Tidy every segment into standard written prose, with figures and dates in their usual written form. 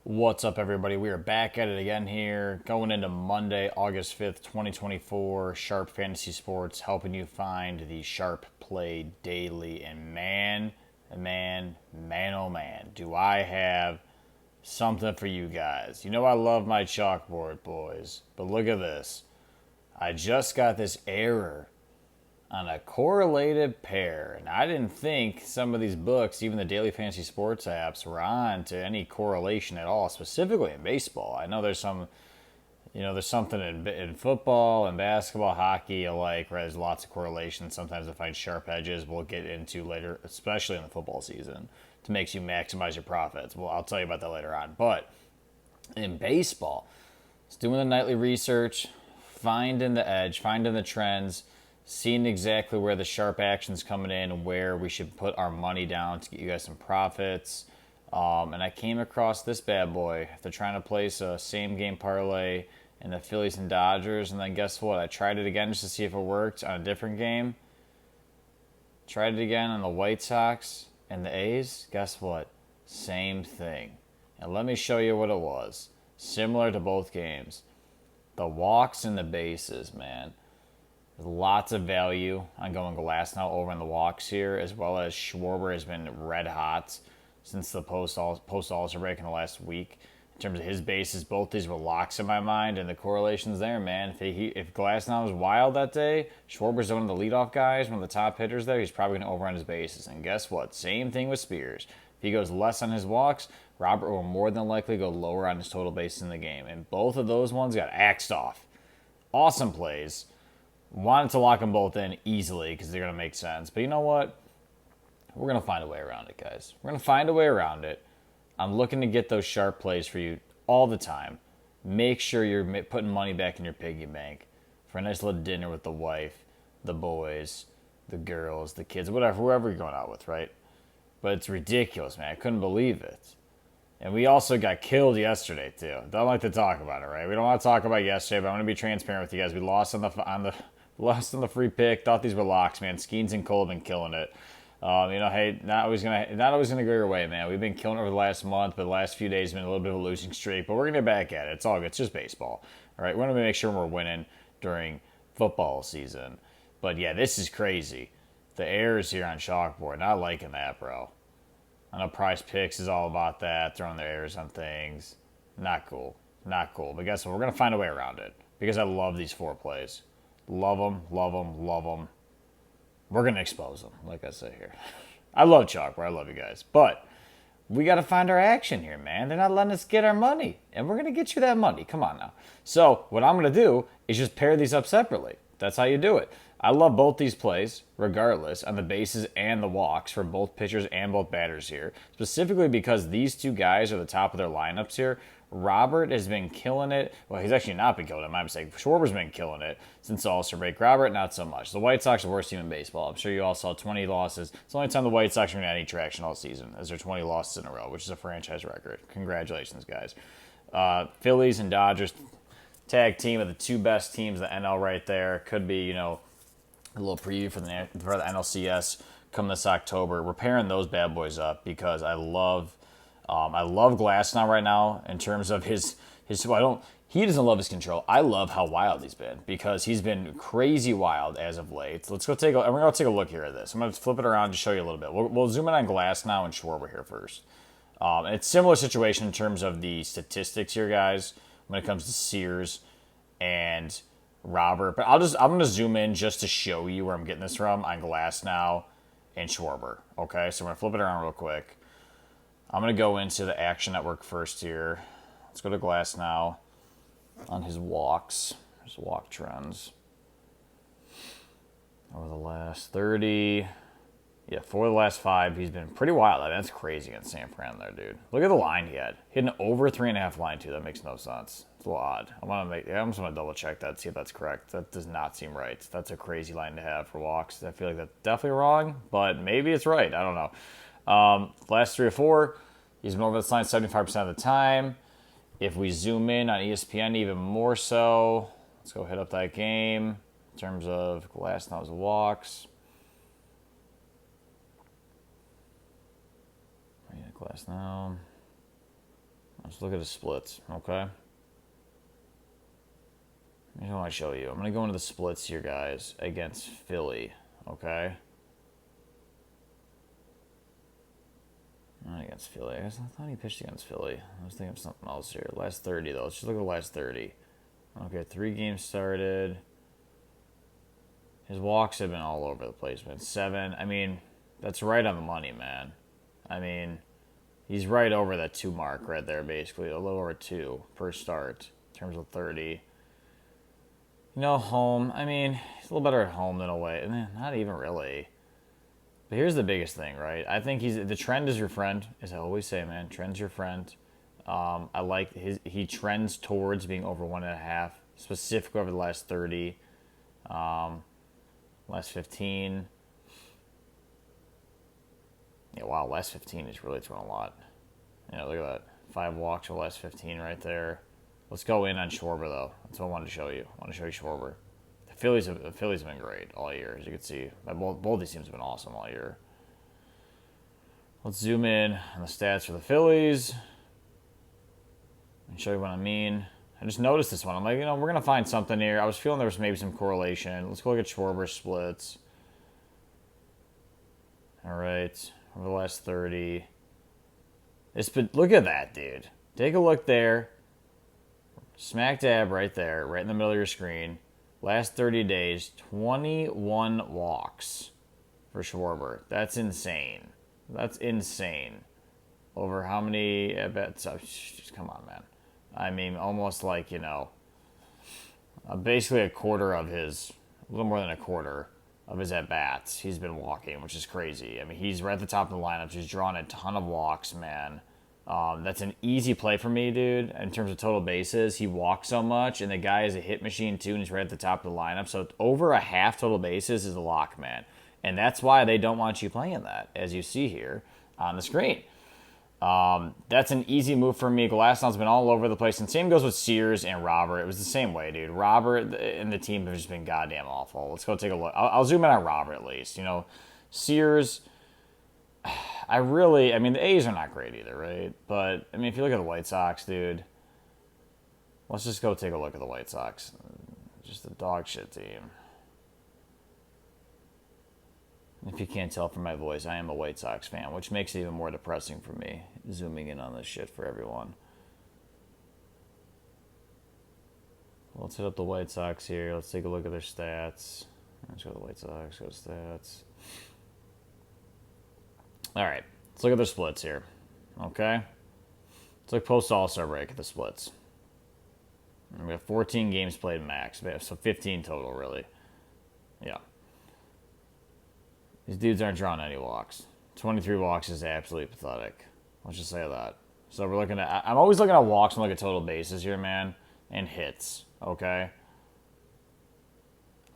What's up, everybody? We are back at it again here, going into Monday, August 5th, 2024. Sharp Fantasy Sports helping you find the Sharp Play Daily. And man, oh man, do I have something for you guys. You know I love my chalkboard, boys, but look at this. I just got this error on a correlated pair. And I didn't think some of these books, even the daily fantasy sports apps, were on to any correlation at all, specifically in baseball. I know there's there's something in football and basketball, hockey alike, where there's lots of correlation. Sometimes I find sharp edges we'll get into later, especially in the football season, to make you maximize your profits. Well, I'll tell you about that later on. But in baseball, it's doing the nightly research, finding the edge, finding the trends, seeing exactly where the sharp action's coming in and where we should put our money down to get you guys some profits. And I came across this bad boy. They're trying to place a same game parlay in the Phillies and Dodgers. And then guess what? I tried it again just to see if it worked on a different game. Tried it again on the White Sox and the A's. Guess what? Same thing. And let me show you what it was. Similar to both games. The walks and the bases, man. There's lots of value on going glass now over in the walks here, as well as Schwarber has been red hot since the post All-Star break in the last week. In terms of his bases, both these were locks in my mind, and the correlation's there, man. If Glasnow was wild that day, Schwarber's one of the leadoff guys, one of the top hitters there, he's probably going to overrun his bases. And guess what? Same thing with Spears. If he goes less on his walks, Robert will more than likely go lower on his total bases in the game. And both of those ones got axed off. Awesome plays. Wanted to lock them both in easily because they're going to make sense. But you know what? We're going to find a way around it, guys. We're going to find a way around it. I'm looking to get those sharp plays for you all the time. Make sure you're putting money back in your piggy bank for a nice little dinner with the wife, the boys, the girls, the kids, whatever, whoever you're going out with, right? But it's ridiculous, man. I couldn't believe it. And we also got killed yesterday, too. Don't like to talk about it, right? We don't want to talk about yesterday, but I'm going to be transparent with you guys. We lost on the free pick. Thought these were locks, man. Skeens and Cole have been killing it. Hey, not always gonna go your way, man. We've been killing it over the last month, but the last few days have been a little bit of a losing streak. But we're gonna get back at it. It's all good. It's just baseball. All right, we're gonna make sure we're winning during football season. But yeah, this is crazy. The errors here on Chalkboard, not liking that, bro. I know Prize Picks is all about that, throwing their errors on things. Not cool. Not cool. But guess what? We're gonna find a way around it because I love these four plays. Love them, love them, love them. We're going to expose them, like I say here. I love Chalkboard. I love you guys. But we got to find our action here, man. They're not letting us get our money. And we're going to get you that money. Come on now. So what I'm going to do is just pair these up separately. That's how you do it. I love both these plays, regardless, on the bases and the walks for both pitchers and both batters here. Specifically because these two guys are the top of their lineups here. Robert has been killing it. Well, he's actually not been killing it. My mistake. Schwarber's been killing it since the All-Star break. Robert, not so much. The White Sox are the worst team in baseball. I'm sure you all saw 20 losses. It's the only time the White Sox are going to have any traction all season, as they're 20 losses in a row, which is a franchise record. Congratulations, guys. Phillies and Dodgers tag team of the two best teams in the NL right there. Could be, a little preview for the NLCS come this October. We're pairing those bad boys up because I love Glasnow right now in terms of his. He doesn't love his control. I love how wild he's been because he's been crazy wild as of late. Let's go we're going to take a look here at this. I'm going to flip it around to show you a little bit. We'll zoom in on Glasnow and Schwarber here first. It's a similar situation in terms of the statistics here, guys, when it comes to Sears and Robert. But I'm going to zoom in just to show you where I'm getting this from on Glasnow and Schwarber. Okay, so I'm going to flip it around real quick. I'm going to go into the Action Network first here. Let's go to Glasnow on his walks, his walk trends. Over the last 30, for the last 5, he's been pretty wild. I mean, that's crazy against San Fran there, dude. Look at the line he had. He had an over 3.5 line, too. That makes no sense. It's a little odd. I'm just going to double check that, see if that's correct. That does not seem right. That's a crazy line to have for walks. I feel like that's definitely wrong, but maybe it's right. I don't know. Last 3 or 4, he's been over this line 75% of the time. If we zoom in on ESPN even more so, let's go hit up that game in terms of Glasnow's walks. Glasnow. Let's look at the splits, okay? Here's what I want to show you. I'm going to go into the splits here, guys, against Philly, okay? Not against Philly. I thought he pitched against Philly. I was thinking of something else here. Last 30, though. Let's just look at the last 30. Okay, 3 games started. His walks have been all over the place, man. 7. I mean, that's right on the money, man. I mean, he's right over that 2 mark right there, basically. A little over 2 per start in terms of 30. You know, home. I mean, he's a little better at home than away. Not even really. But here's the biggest thing, right? I think the trend is your friend, as I always say, man. Trend's your friend. I like he trends towards being over 1.5, specifically over the last 30, last 15. Yeah, wow, last 15 is really throwing a lot. You know, look at that. 5 walks over the last 15 right there. Let's go in on Schwarber, though. That's what I wanted to show you. I want to show you Schwarber. The Phillies have been great all year, as you can see. Both these teams have been awesome all year. Let's zoom in on the stats for the Phillies and show you what I mean. I just noticed this one. I'm like, you know, we're going to find something here. I was feeling there was maybe some correlation. Let's go look at Schwarber splits. All right, over the last 30. Look at that, dude. Take a look there. Smack dab right there, right in the middle of your screen. Last 30 days, 21 walks for Schwarber. That's insane. That's insane. Over how many at-bats? Come on, man. I mean, almost like, you know, basically a little more than a quarter of his at-bats he's been walking, which is crazy. I mean, he's right at the top of the lineup. He's drawn a ton of walks, man. That's an easy play for me, dude, in terms of total bases. He walks so much, and the guy is a hit machine, too, and he's right at the top of the lineup. So over a half total bases is a lock, man. And that's why they don't want you playing that, as you see here on the screen. That's an easy move for me. Glasnow's been all over the place, and same goes with Sears and Robert. It was the same way, dude. Robert and the team have just been goddamn awful. Let's go take a look. I'll zoom in on Robert at least. You know, Sears... I mean, the A's are not great either, right? But, I mean, if you look at the White Sox, dude, let's just go take a look at the White Sox. Just a dog shit team. If you can't tell from my voice, I am a White Sox fan, which makes it even more depressing for me, zooming in on this shit for everyone. Let's hit up the White Sox here. Let's take a look at their stats. Let's go to the White Sox, go to stats. All right, let's look at their splits here, okay? Let's look post-All-Star break at the splits. And we have 14 games played max, so 15 total, really. Yeah. These dudes aren't drawing any walks. 23 walks is absolutely pathetic. Let's just say that. So we're looking at... I'm always looking at walks and look at total bases here, man, and hits, okay?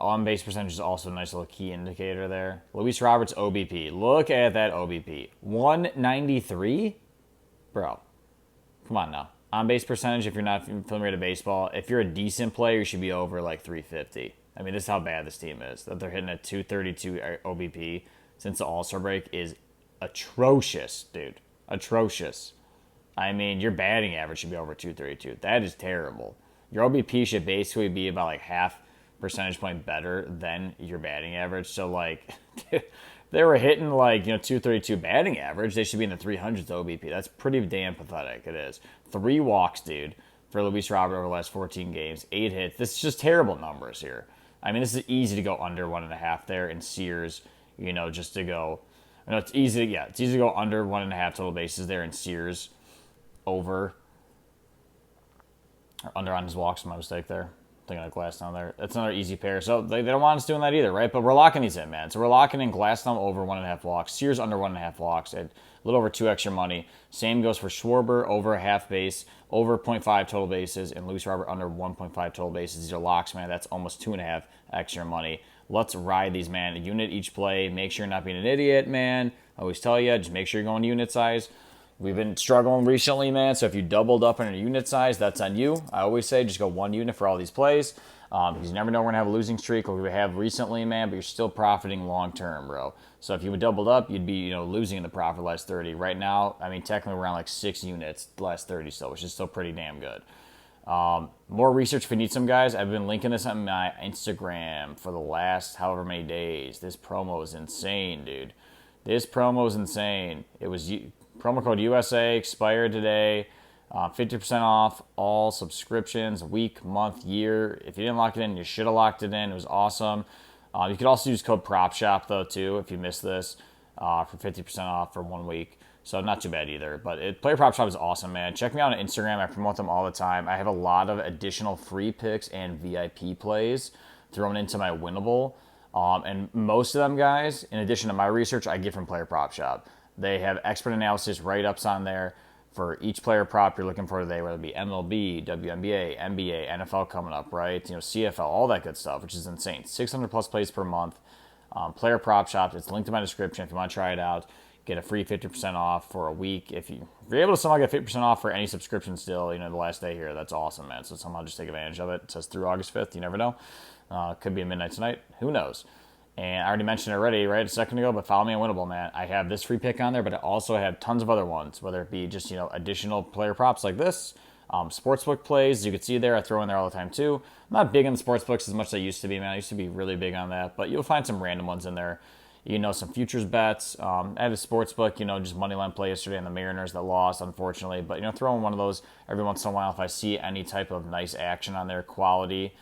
On-base percentage is also a nice little key indicator there. Luis Roberts' OBP. Look at that OBP. 193? Bro, come on now. On-base percentage, if you're not familiar with baseball, if you're a decent player, you should be over like 350. I mean, this is how bad this team is. That they're hitting a 232 OBP since the All-Star break is atrocious, dude. Atrocious. I mean, your batting average should be over 232. That is terrible. Your OBP should basically be about like half percentage point better than your batting average. So, like, they were hitting, like, you know, 232 batting average. They should be in the 300s OBP. That's pretty damn pathetic. It is. 3 walks, dude, for Luis Robert over the last 14 games. 8 hits. This is just terrible numbers here. I mean, this is easy to go under 1.5 there. And Sears, you know, just to go... You know, it's easy to go under 1.5 total bases there. And Sears over... Or under on his walks, my mistake there. Thinking of Glasnow there. That's another easy pair. So they don't want us doing that either, right? But we're locking these in, man. So we're locking in Glasnow over 1.5 walks. Sears under 1.5 walks at a little over 2 extra money. Same goes for Schwarber over a half base, over 0.5 total bases, and Luis Robert under 1.5 total bases. These are locks, man. That's almost 2.5 extra money. Let's ride these, man. A unit each play. Make sure you're not being an idiot, man. I always tell you, just make sure you're going unit size. We've been struggling recently, man, so if you doubled up on your unit size, that's on you. I always say just go 1 unit for all these plays. Because you never know we're going to have a losing streak like we have recently, man, but you're still profiting long term, bro. So if you would doubled up, you'd be, losing in the profit last 30. Right now, I mean, technically we're around like 6 units the last 30 still, which is still pretty damn good. More research if you need some, guys. I've been linking this on my Instagram for the last however many days. This promo is insane, dude. This promo is insane. It was promo code USA, expired today. 50% off all subscriptions, week, month, year. If you didn't lock it in, you should have locked it in. It was awesome. You could also use code PropShop, though, too, if you missed this, for 50% off for 1 week. So not too bad either. But Player Prop Shop is awesome, man. Check me out on Instagram. I promote them all the time. I have a lot of additional free picks and VIP plays thrown into my Winible. And most of them, guys, in addition to my research, I get from Player Prop Shop. They have expert analysis write-ups on there for each player prop you're looking for today, whether it be MLB, WNBA, NBA, NFL coming up, right? CFL, all that good stuff, which is insane. 600 plus plays per month. Player Prop Shop. It's linked in my description if you want to try it out. Get a free 50% off for a week. If you're able to somehow get 50% off for any subscription still, the last day here, that's awesome, man. So somehow just take advantage of it. It says through August 5th. You never know. Could be a midnight tonight. Who knows? And I already mentioned it already, right, a second ago, but follow me on Winible, man. I have this free pick on there, but I also have tons of other ones, whether it be just, additional player props like this, sportsbook plays. You can see there, I throw in there all the time, too. I'm not big on the sportsbooks as much as I used to be, man. I used to be really big on that, but you'll find some random ones in there. Some futures bets. I had a sportsbook, just money line play yesterday on the Mariners that lost, unfortunately. But, throw in one of those every once in a while if I see any type of nice action on there, quality.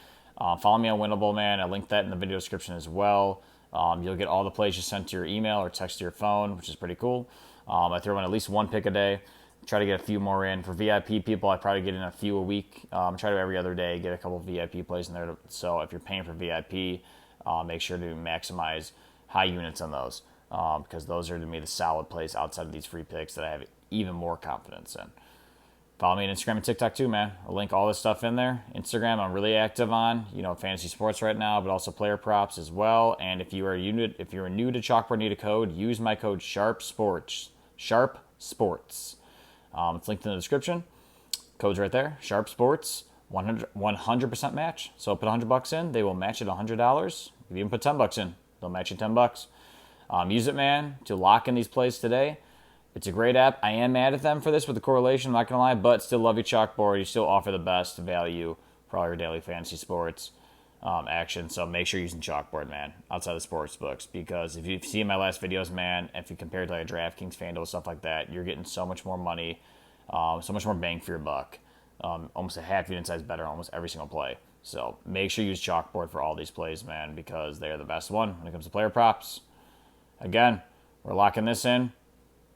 Follow me on Winible, man. I linked that in the video description as well. You'll get all the plays just sent to your email or text to your phone, which is pretty cool. I throw in at least 1 pick a day. Try to get a few more in. For VIP people, I probably get in a few a week. Try to every other day get a couple of VIP plays in there. So if you're paying for VIP, make sure to maximize high units on those, because those are, to me, the solid plays outside of these free picks that I have even more confidence in. Follow me on Instagram and TikTok too, man. I'll link all this stuff in there. Instagram, I'm really active on, fantasy sports right now, but also player props as well. And if you're new to Chalkboard, need a code, use my code SHARPSPORTS. Sharp Sports. It's linked in the description. Code's right there. Sharp Sports. 100% match. So put $100 in, they will match it $100. If you even put $10 in, they'll match you $10. Use it, man, to lock in these plays today. It's a great app. I am mad at them for this with the correlation, I'm not going to lie, but still love you, Chalkboard. You still offer the best value for all your daily fantasy sports action. So make sure you're using Chalkboard, man, outside of sports books. Because if you've seen my last videos, man, if you compare it to like a DraftKings, FanDuel, stuff like that, you're getting so much more money, so much more bang for your buck. Almost a half unit size better almost every single play. So make sure you use Chalkboard for all these plays, man, because they're the best one when it comes to player props. Again, we're locking this in.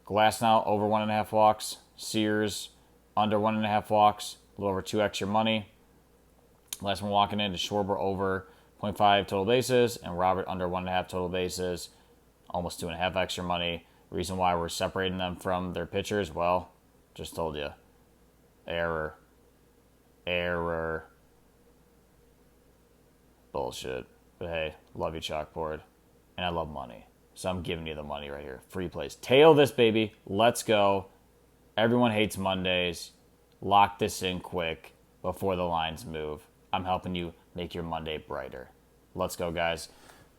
Glass now over 1.5 walks. Sears under 1.5 walks. A little over 2x your money. Last one walking in to Schwarber over 0.5 total bases and Robert under 1.5 total bases. Almost 2.5x your money. Reason why we're separating them from their pitchers, well, just told you. Error. Bullshit. But hey, love you, Chalkboard. And I love money. So I'm giving you the money right here. Free plays. Tail this, baby. Let's go. Everyone hates Mondays. Lock this in quick before the lines move. I'm helping you make your Monday brighter. Let's go, guys.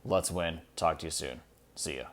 Let's win. Talk to you soon. See ya.